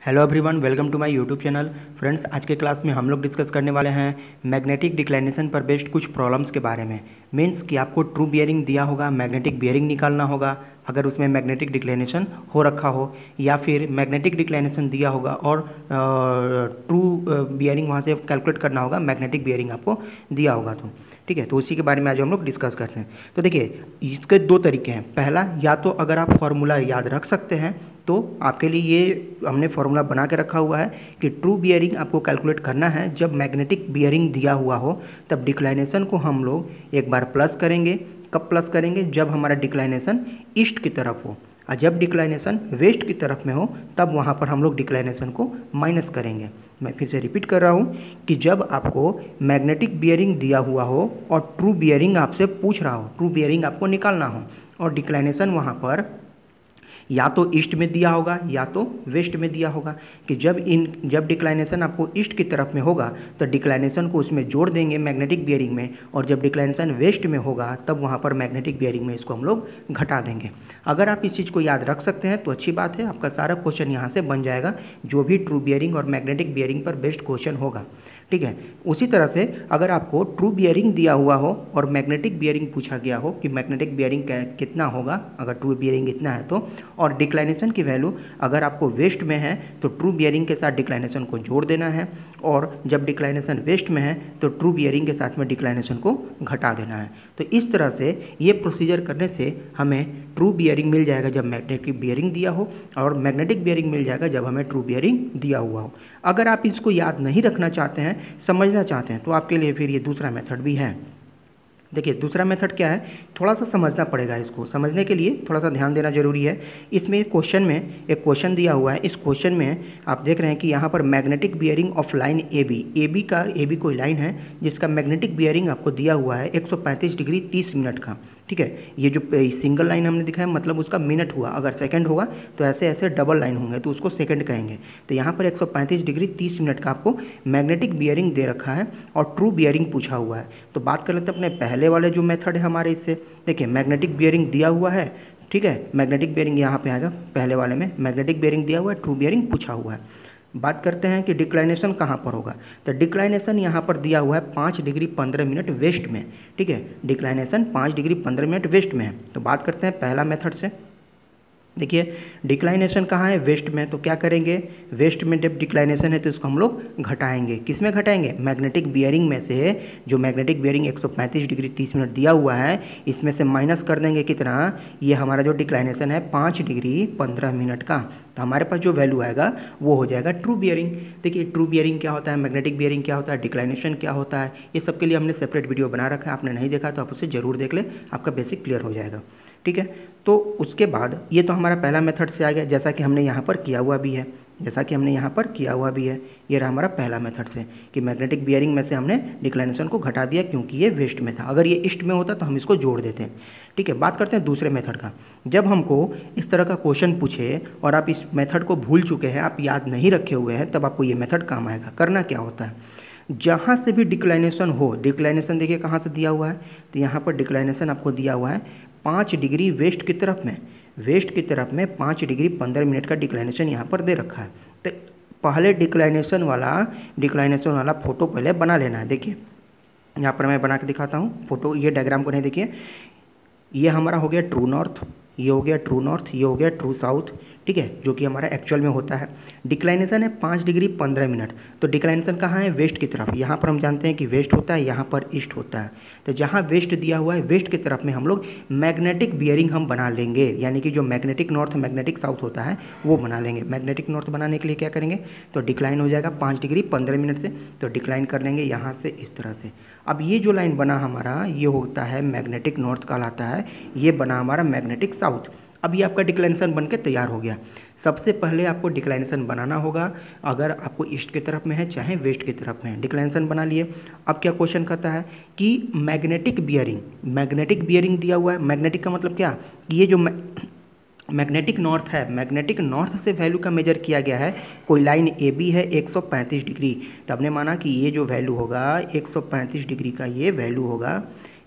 Hello everyone, welcome to my YouTube channel. Friends, आज के class में हम लोग डिस्कस करने वाले हैं मैग्नेटिक डिक्लाइनेशन पर बेस्ड कुछ प्रॉब्लम्स के बारे में। मींस कि आपको ट्रू बियरिंग दिया होगा, मैग्नेटिक बियरिंग निकालना होगा अगर उसमें मैग्नेटिक डिक्लाइनेशन हो रखा हो, या फिर मैग्नेटिक डिक्लाइनेशन दिया होगा और ट्रू बियरिंग वहाँ से कैलकुलेट करना होगा, मैग्नेटिक बियरिंग आपको दिया होगा तो ठीक है। तो उसी के बारे में आज हम लोग डिस्कस करते हैं। तो देखिए, इसके दो तरीके हैं। पहला, या तो अगर आप फॉर्मूला याद रख सकते हैं तो आपके लिए ये हमने फार्मूला बना के रखा हुआ है कि ट्रू बियरिंग आपको कैलकुलेट करना है जब मैग्नेटिक बियरिंग दिया हुआ हो, तब डिक्लाइनेशन को हम लोग एक बार प्लस करेंगे। कब प्लस करेंगे? जब हमारा डिक्लाइनेशन ईस्ट की तरफ हो, और जब डिक्लाइनेशन वेस्ट की तरफ में हो तब वहाँ पर हम लोग डिक्लाइनेशन को माइनस करेंगे। मैं फिर से रिपीट कर रहा हूँ कि जब आपको मैग्नेटिक बियरिंग दिया हुआ हो और ट्रू बियरिंग आपसे पूछ रहा हो, ट्रू बियरिंग आपको निकालना हो और डिक्लाइनेशन वहाँ पर या तो ईस्ट में दिया होगा या तो वेस्ट में दिया होगा, कि जब डिक्लाइनेशन आपको ईस्ट की तरफ में होगा तो डिक्लाइनेशन को उसमें जोड़ देंगे मैग्नेटिक बियरिंग में, और जब डिक्लाइनेशन वेस्ट में होगा तब वहाँ पर मैग्नेटिक बियरिंग में इसको हम लोग घटा देंगे। अगर आप इस चीज़ को याद रख सकते हैं तो अच्छी बात है, आपका सारा क्वेश्चन यहाँ से बन जाएगा, जो भी ट्रू बियरिंग और मैग्नेटिक बियरिंग पर बेस्ड क्वेश्चन होगा। ठीक है। उसी तरह से अगर आपको ट्रू बियरिंग दिया हुआ हो और मैग्नेटिक बियरिंग पूछा गया हो कि मैग्नेटिक बियरिंग कितना होगा अगर ट्रू बियरिंग इतना है तो, और डिक्लाइनेशन की वैल्यू अगर आपको वेस्ट में है तो ट्रू बियरिंग के साथ डिक्लाइनेशन को जोड़ देना है, और जब डिक्लाइनेशन वेस्ट में है तो ट्रू बियरिंग के साथ में डिक्लाइनेशन को घटा देना है। तो इस तरह से ये प्रोसीजर करने से हमें ट्रू बियरिंग मिल जाएगा जब मैग्नेटिक बियरिंग दिया हो, और मैग्नेटिक बियरिंग मिल जाएगा जब हमें ट्रू बियरिंग दिया हुआ हो। अगर आप इसको याद नहीं रखना चाहते हैं, समझना चाहते हैं, तो आपके लिए फिर ये दूसरा मेथड भी है। देखिए, दूसरा मेथड क्या है, थोड़ा सा समझना पड़ेगा। इसको समझने के लिए थोड़ा सा ध्यान देना जरूरी है। इसमें क्वेश्चन में एक क्वेश्चन दिया हुआ है। इस क्वेश्चन में आप देख रहे हैं कि यहाँ पर magnetic bearing of line A B कोई लाइन है जिसका मैग्नेटिक बियरिंग आपको दिया हुआ है 135 डिग्री 30 मिनट का। ठीक है, ये जो सिंगल लाइन हमने दिखाया मतलब उसका मिनट हुआ, अगर सेकंड होगा तो ऐसे ऐसे डबल लाइन होंगे तो उसको सेकंड कहेंगे। तो यहाँ पर 135 डिग्री 30 मिनट का आपको मैग्नेटिक बियरिंग दे रखा है और ट्रू बियरिंग पूछा हुआ है। तो बात कर लेते हैं अपने पहले वाले जो मेथड है हमारे इससे। देखिए, मैग्नेटिक बियरिंग दिया हुआ है, ठीक है, मैग्नेटिक बियरिंग यहाँ पे आएगा। पहले वाले में मैग्नेटिक बियरिंग दिया हुआ है, ट्रू बियरिंग पूछा हुआ है। बात करते हैं कि डिक्लाइनेशन कहाँ पर होगा। तो डिक्लाइनेशन यहाँ पर दिया हुआ है 5 डिग्री 15 मिनट वेस्ट में। ठीक है, डिक्लाइनेशन 5 डिग्री 15 मिनट वेस्ट में है। तो बात करते हैं पहला मेथड से। देखिए, डिक्लाइनेशन कहाँ है? वेस्ट में। तो क्या करेंगे, वेस्ट में जब डिक्लाइनेशन है तो इसको हम लोग घटाएंगे। किस में घटाएंगे? मैग्नेटिक बियरिंग में से। जो मैग्नेटिक बियरिंग 135 डिग्री 30 मिनट दिया हुआ है इसमें से माइनस कर देंगे कितना, ये हमारा जो डिक्लाइनेशन है 5 डिग्री 15 मिनट का। तो हमारे पास जो वैल्यू आएगा वो हो जाएगा ट्रू बियरिंग। देखिए, ट्रू बियरिंग क्या होता है, मैग्नेटिक बियरिंग क्या होता है, डिक्लाइनेशन क्या होता है, ये सब के लिए हमने सेपरेट वीडियो बना रखा है। आपने नहीं देखा तो आप उसे जरूर देख लें, आपका बेसिक क्लियर हो जाएगा। ठीक है, तो उसके बाद ये तो हमारा पहला मेथड से आ गया, जैसा कि हमने यहाँ पर किया हुआ भी है, ये रहा हमारा पहला मेथड से कि मैग्नेटिक बियरिंग में से हमने डिक्लाइनेशन को घटा दिया क्योंकि ये वेस्ट में था। अगर ये ईस्ट में होता तो हम इसको जोड़ देते हैं। ठीक है, बात करते हैं दूसरे मेथड का। जब हमको इस तरह का क्वेश्चन पूछे और आप इस मेथड को भूल चुके हैं, आप याद नहीं रखे हुए हैं, तब आपको ये मेथड काम आएगा। करना क्या होता है, जहाँ से भी डिक्लाइनेशन हो, डिक्लाइनेशन देखिए कहाँ से दिया हुआ है, तो यहाँ पर डिक्लाइनेशन आपको दिया हुआ है 5 डिग्री वेस्ट की तरफ में, 5 डिग्री 15 मिनट का डिक्लाइनेशन यहाँ पर दे रखा है। तो पहले डिक्लाइनेशन वाला फोटो पहले बना लेना है। देखिए, यहाँ पर मैं बना के दिखाता हूँ फोटो, ये डायग्राम को नहीं। देखिए, ये हमारा हो गया ट्रू नॉर्थ, ये हो गया ट्रू नॉर्थ, ये हो गया ट्रू साउथ। ठीक है, जो कि हमारा एक्चुअल में होता है। डिक्लाइनेशन है 5 डिग्री 15 मिनट। तो डिक्लाइनेशन कहाँ है? वेस्ट की तरफ। यहाँ पर हम जानते हैं कि वेस्ट होता है, यहाँ पर ईस्ट होता है। तो जहाँ वेस्ट दिया हुआ है, वेस्ट की तरफ में हम लोग मैग्नेटिक बियरिंग हम बना लेंगे, यानी कि जो मैग्नेटिक नॉर्थ मैग्नेटिक साउथ होता है वो बना लेंगे। मैग्नेटिक नॉर्थ बनाने के लिए क्या करेंगे, तो डिक्लाइन हो जाएगा 5 डिग्री 15 मिनट से, तो डिक्लाइन कर लेंगे यहाँ से इस तरह से। अब ये जो लाइन बना हमारा, ये होता है मैग्नेटिक नॉर्थ कहलाता है, ये बना हमारा मैग्नेटिक साउथ। अब ये आपका डिक्लाइनेशन बन के तैयार हो गया। सबसे पहले आपको डिक्लाइनेशन बनाना होगा, अगर आपको ईस्ट की तरफ में है चाहे वेस्ट की तरफ में है। डिक्लाइनेशन बना लिए। अब क्या क्वेश्चन कहता है कि मैग्नेटिक बियरिंग दिया हुआ है। मैग्नेटिक का मतलब क्या, ये जो मैग्नेटिक नॉर्थ है, मैग्नेटिक नॉर्थ से वैल्यू का मेजर किया गया है। कोई लाइन ए बी है 135 डिग्री, तो हमने माना कि ये जो वैल्यू होगा 135 डिग्री का, ये वैल्यू होगा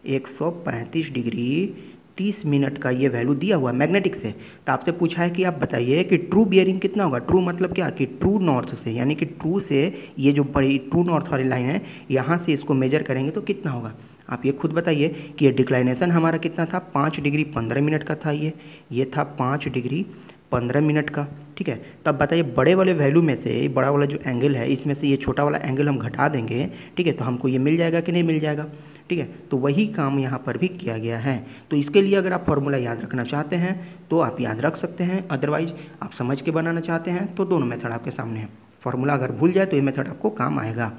135 डिग्री 30 मिनट का ये वैल्यू दिया हुआ है मैग्नेटिक से। तो आपसे पूछा है कि आप बताइए कि ट्रू बियरिंग कितना होगा। ट्रू मतलब क्या कि ट्रू नॉर्थ से, यानी कि ट्रू से ये जो बड़ी ट्रू नॉर्थ वाली लाइन है यहाँ से इसको मेजर करेंगे तो कितना होगा। आप ये खुद बताइए कि ये डिक्लाइनेशन हमारा कितना था, 5 डिग्री 15 मिनट का था। ये था 5 डिग्री 15 मिनट का, ठीक है। तब बताइए बड़े वाले वैल्यू में से बड़ा वाला जो एंगल है इसमें से ये छोटा वाला एंगल हम घटा देंगे, ठीक है, तो हमको ये मिल जाएगा कि नहीं मिल जाएगा, ठीक है। तो वही काम यहाँ पर भी किया गया है। तो इसके लिए अगर आप फॉर्मूला याद रखना चाहते हैं तो आप याद रख सकते हैं, अदरवाइज आप समझ के बनाना चाहते हैं तो दोनों मेथड आपके सामने है। फॉर्मूला अगर भूल जाए तो ये मेथड आपको काम आएगा।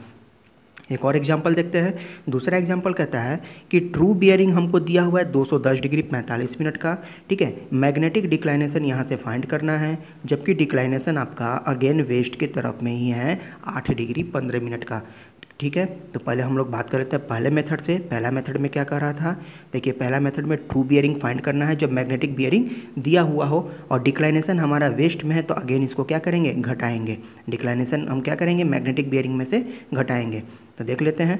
एक और एग्जाम्पल देखते हैं। दूसरा एग्जाम्पल कहता है कि ट्रू बियरिंग हमको दिया हुआ है 210 डिग्री 45 मिनट का, ठीक है। मैग्नेटिक डिक्लाइनेशन यहाँ से फाइंड करना है, जबकि डिक्लाइनेशन आपका अगेन वेस्ट के तरफ में ही है 8 डिग्री 15 मिनट का, ठीक है। तो पहले हम लोग बात कर लेते हैं पहले मेथड से। पहला मेथड में क्या कर रहा था, देखिए पहला मेथड में ट्रू बियरिंग फाइंड करना है जब मैग्नेटिक बियरिंग दिया हुआ हो और डिक्लाइनेशन हमारा वेस्ट में है, तो अगेन इसको क्या करेंगे, घटाएंगे। डिक्लाइनेशन हम क्या करेंगे, मैग्नेटिक बियरिंग में से घटाएंगे। तो देख लेते हैं।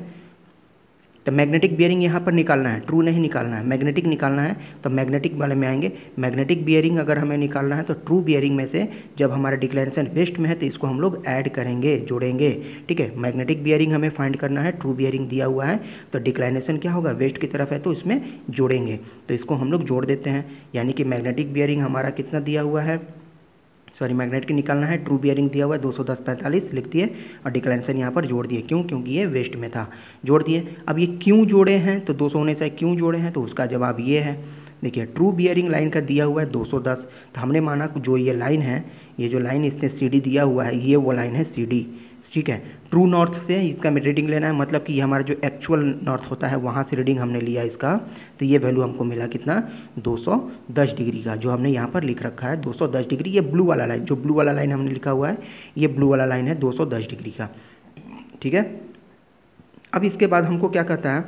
तो मैग्नेटिक बियरिंग यहाँ पर निकालना है, ट्रू नहीं निकालना है, मैग्नेटिक निकालना है। तो मैग्नेटिक वाले में आएंगे। मैग्नेटिक बियरिंग अगर हमें निकालना है तो ट्रू बियरिंग में से जब हमारा डिक्लाइनेशन वेस्ट में है तो इसको हम लोग ऐड करेंगे, जोड़ेंगे, ठीक है। मैग्नेटिक बियरिंग हमें फाइंड करना है, ट्रू बियरिंग दिया हुआ है तो डिक्लाइनेशन क्या होगा, वेस्ट की तरफ है तो इसमें जोड़ेंगे। तो इसको हम लोग जोड़ देते हैं, यानी कि मैग्नेटिक बियरिंग हमारा कितना दिया हुआ है, सॉरी मैग्नेटिक निकालना है, ट्रू बियरिंग दिया हुआ है 210/45 लिख दिए और डिक्लाइनेशन यहाँ पर जोड़ दिए। क्यों, क्योंकि ये वेस्ट में था, जोड़ दिए। अब ये क्यों जोड़े हैं, तो 200 होने से क्यों जोड़े हैं, तो उसका जवाब ये है। देखिए ट्रू बियरिंग लाइन का दिया हुआ है 210, तो हमने माना जो ये लाइन है, ये जो लाइन इसने CD दिया हुआ है, ये वो लाइन है CD, ठीक है। ट्रू नॉर्थ से इसका रीडिंग लेना है, मतलब कि ये हमारा जो एक्चुअल नॉर्थ होता है वहाँ से रीडिंग हमने लिया इसका, तो ये वैल्यू हमको मिला कितना, 210 डिग्री का, जो हमने यहाँ पर लिख रखा है 210 डिग्री। ये ब्लू वाला लाइन, जो ब्लू वाला लाइन हमने लिखा हुआ है, ये ब्लू वाला लाइन है 210 डिग्री का, ठीक है। अब इसके बाद हमको क्या कहता है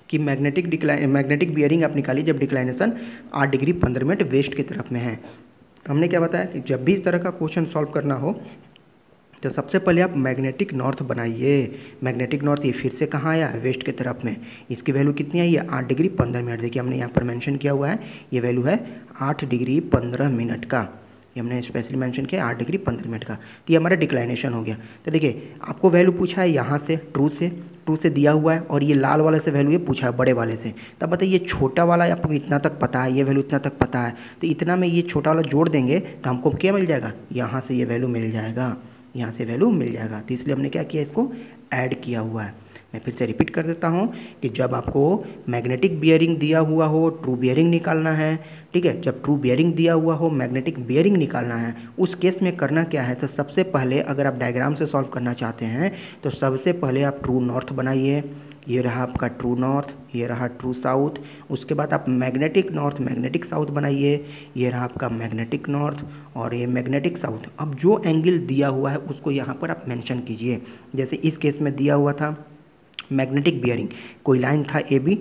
कि मैग्नेटिक बियरिंग आप निकालिए जब डिक्लाइनेशन 8 डिग्री 15 मिनट वेस्ट की तरफ में है। तो हमने क्या बताया कि जब भी इस तरह का क्वेश्चन सॉल्व करना हो तो सबसे पहले आप मैग्नेटिक नॉर्थ बनाइए। मैग्नेटिक नॉर्थ ये फिर से कहाँ आया है, वेस्ट की तरफ में। इसकी वैल्यू कितनी आई है, 8 डिग्री 15 मिनट। देखिए हमने यहाँ पर मेंशन किया हुआ है, ये वैल्यू है 8 डिग्री 15 मिनट का, ये हमने स्पेशली मेंशन किया 8 डिग्री 15 मिनट का। तो ये हमारा डिक्लाइनेशन हो गया। तो देखिए आपको वैल्यू पूछा है यहाँ से, ट्रू से दिया हुआ है, और ये लाल वाले से वैल्यू ये पूछा है बड़े वाले से। तब बताइए ये छोटा वाला आपको इतना तक पता है, ये वैल्यू इतना तक पता है, तो इतना में ये छोटा वाला जोड़ देंगे तो हमको क्या मिल जाएगा, यहाँ से ये वैल्यू मिल जाएगा, यहाँ से वैल्यू मिल जाएगा। तो इसलिए हमने क्या किया, इसको ऐड किया हुआ है। मैं फिर से रिपीट कर देता हूँ कि जब आपको मैग्नेटिक बियरिंग दिया हुआ हो, ट्रू बियरिंग निकालना है, ठीक है। जब ट्रू बियरिंग दिया हुआ हो, मैग्नेटिक बियरिंग निकालना है, उस केस में करना क्या है, तो सबसे पहले अगर आप डायग्राम से सॉल्व करना चाहते हैं तो सबसे पहले आप ट्रू नॉर्थ बनाइए। ये रहा आपका ट्रू नॉर्थ, ये रहा ट्रू साउथ। उसके बाद आप मैग्नेटिक नॉर्थ, मैग्नेटिक साउथ बनाइए। ये रहा आपका मैग्नेटिक नॉर्थ और ये मैग्नेटिक साउथ। अब जो एंगल दिया हुआ है उसको यहाँ पर आप मेंशन कीजिए। जैसे इस केस में दिया हुआ था मैग्नेटिक बियरिंग, कोई लाइन था AB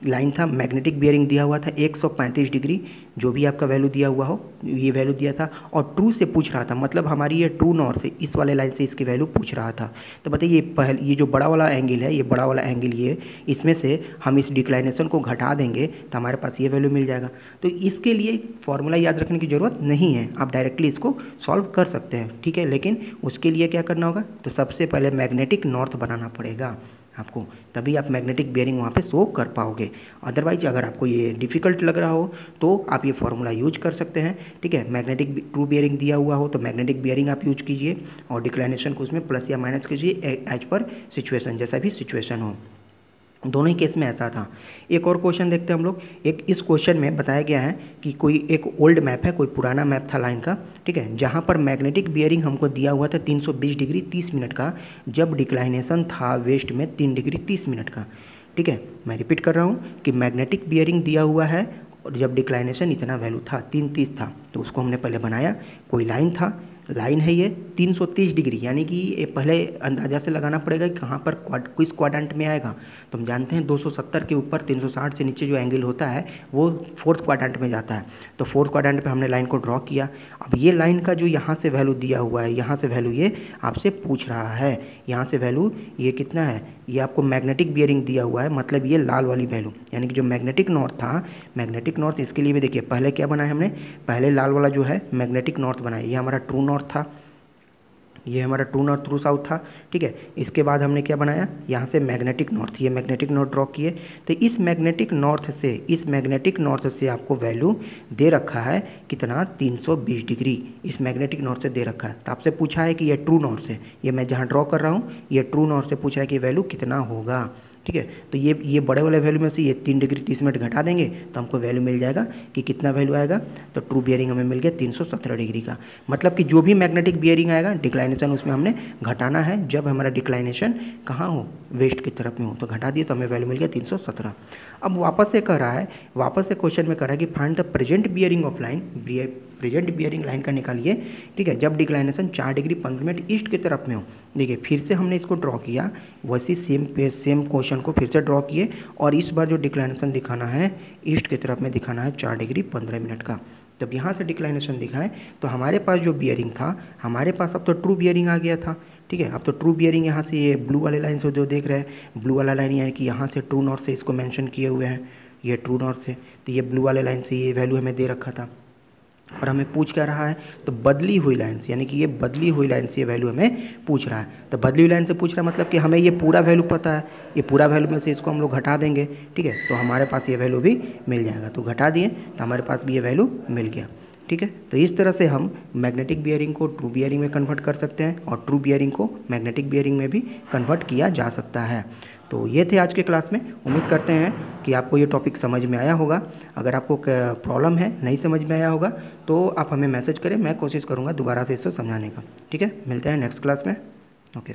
लाइन था, मैग्नेटिक बियरिंग दिया हुआ था 135 डिग्री, जो भी आपका वैल्यू दिया हुआ हो ये वैल्यू दिया था, और ट्रू से पूछ रहा था, मतलब हमारी ये ट्रू नॉर्थ से इस वाले लाइन से इसकी वैल्यू पूछ रहा था। तो बताइए ये जो बड़ा वाला एंगल है, ये बड़ा वाला एंगल, ये इसमें से हम इस डिक्लाइनेशन को घटा देंगे तो हमारे पास ये वैल्यू मिल जाएगा। तो इसके लिए फॉर्मूला याद रखने की ज़रूरत नहीं है, आप डायरेक्टली इसको सॉल्व कर सकते हैं, ठीक है। लेकिन उसके लिए क्या करना होगा, तो सबसे पहले मैग्नेटिक नॉर्थ बनाना पड़ेगा आपको, तभी आप मैग्नेटिक बियरिंग वहाँ पे शो कर पाओगे। अदरवाइज अगर आपको ये डिफ़िकल्ट लग रहा हो तो आप ये फार्मूला यूज कर सकते हैं, ठीक है। मैग्नेटिक ट्रू बियरिंग दिया हुआ हो तो मैग्नेटिक बियरिंग आप यूज कीजिए और डिक्लाइनेशन को उसमें प्लस या माइनस कीजिए एज पर सिचुएशन, जैसा भी सिचुएशन हो। दोनों ही केस में ऐसा था। एक और क्वेश्चन देखते हैं हम लोग। एक इस क्वेश्चन में बताया गया है कि कोई एक ओल्ड मैप है, कोई पुराना मैप था लाइन का, ठीक है, जहाँ पर मैग्नेटिक बियरिंग हमको दिया हुआ था 320 डिग्री 30 मिनट का, जब डिक्लाइनेशन था वेस्ट में 3 डिग्री 30 मिनट का, ठीक है। मैं रिपीट कर रहा हूँ कि मैग्नेटिक बियरिंग दिया हुआ है और जब डिक्लाइनेशन इतना वैल्यू था 330 था, तो उसको हमने पहले बनाया। कोई लाइन था लाइन है ये 330 डिग्री, यानी कि ये पहले अंदाजा से लगाना पड़ेगा कि कहाँ पर किस क्वाड्रेंट में आएगा। तो हम जानते हैं 270 के ऊपर 360 से नीचे जो एंगल होता है वो फोर्थ क्वाड्रेंट में जाता है। तो फोर्थ क्वाड्रेंट पे हमने लाइन को ड्रॉ किया। अब ये लाइन का जो यहाँ से वैल्यू दिया हुआ है, यहाँ से वैल्यू ये आपसे पूछ रहा है, यहाँ से वैल्यू ये कितना है, ये आपको मैग्नेटिक बियरिंग दिया हुआ है, मतलब ये लाल वाली वैल्यू, यानी कि जो मैग्नेटिक नॉर्थ था, मैग्नेटिक नॉर्थ इसके लिए भी देखिए पहले क्या बनाया हमने, पहले लाल वाला जो है मैग्नेटिक नॉर्थ बनाया, ये हमारा ट्रू नॉर्थ था, ये हमारा ट्रू नॉर्थ थ्रू साउथ था, ठीक है। इसके बाद हमने क्या बनाया, यहाँ से मैग्नेटिक नॉर्थ, ये मैग्नेटिक नॉर्थ ड्रॉ किए। तो इस मैग्नेटिक नॉर्थ से आपको वैल्यू दे रखा है कितना, 320 डिग्री इस मैग्नेटिक नॉर्थ से दे रखा है। तो आपसे पूछा है कि ये ट्रू नॉर्थ से, ये मैं जहाँ ड्रॉ कर रहा हूँ ये ट्रू नॉर्थ से पूछा है कि वैल्यू कितना होगा, ठीक है। तो ये बड़े वाले वैल्यू में से ये 3 डिग्री 30 मिनट घटा देंगे तो हमको वैल्यू मिल जाएगा कि कितना वैल्यू आएगा। तो ट्रू बियरिंग हमें मिल गया 317 डिग्री का, मतलब कि जो भी मैग्नेटिक बियरिंग आएगा डिक्लाइनेशन उसमें हमने घटाना है, जब हमारा डिक्लाइनेशन कहाँ हो, वेस्ट की तरफ में हो, तो घटा दिए तो हमें वैल्यू मिल गया 317। अब वापस से कह रहा है, वापस से क्वेश्चन में कह रहा है कि find the present bearing of line, present bearing line का निकालिए, ठीक है, जब डिक्लाइनेशन 4 डिग्री 15 मिनट ईस्ट की तरफ में हो। देखिए फिर से हमने इसको ड्रॉ किया, वैसी सेम क्वेश्चन को फिर से ड्रॉ किए, और इस बार जो डिक्लाइनेशन दिखाना है ईस्ट की तरफ में दिखाना है 4 डिग्री 15 मिनट का। जब यहाँ से डिक्लाइनेशन दिखाए तो हमारे पास जो बियरिंग था, हमारे पास अब तो ट्रू बियरिंग आ गया था, ठीक है। अब तो ट्रू बियरिंग यहाँ से ये ब्लू वाले लाइन से जो देख रहे हैं, ब्लू वाला लाइन यानी कि यहाँ से ट्रू नॉर्थ से इसको मेंशन किए हुए हैं, ये ट्रू नॉर्थ से, तो ये ब्लू वाले लाइन से ये वैल्यू हमें दे रखा था और हमें पूछ क्या रहा है, तो बदली हुई लाइन से, यानी कि ये बदली हुई लाइन से ये वैल्यू हमें पूछ रहा है। तो बदली हुई लाइन से पूछ रहा है मतलब कि हमें ये पूरा वैल्यू पता है, ये पूरा वैल्यू में से इसको हम लोग घटा देंगे, ठीक है, तो हमारे पास ये वैल्यू भी मिल जाएगा। तो घटा दिए तो हमारे पास भी ये वैल्यू मिल गया, ठीक है। तो इस तरह से हम मैग्नेटिक बियरिंग को ट्रू बियरिंग में कन्वर्ट कर सकते हैं और ट्रू बियरिंग को मैग्नेटिक बियरिंग में भी कन्वर्ट किया जा सकता है। तो ये थे आज के क्लास में। उम्मीद करते हैं कि आपको ये टॉपिक समझ में आया होगा। अगर आपको प्रॉब्लम है, नहीं समझ में आया होगा, तो आप हमें मैसेज करें, मैं कोशिश करूँगा दोबारा से इसको समझाने का, ठीक है। मिलते हैं नेक्स्ट क्लास में, ओके।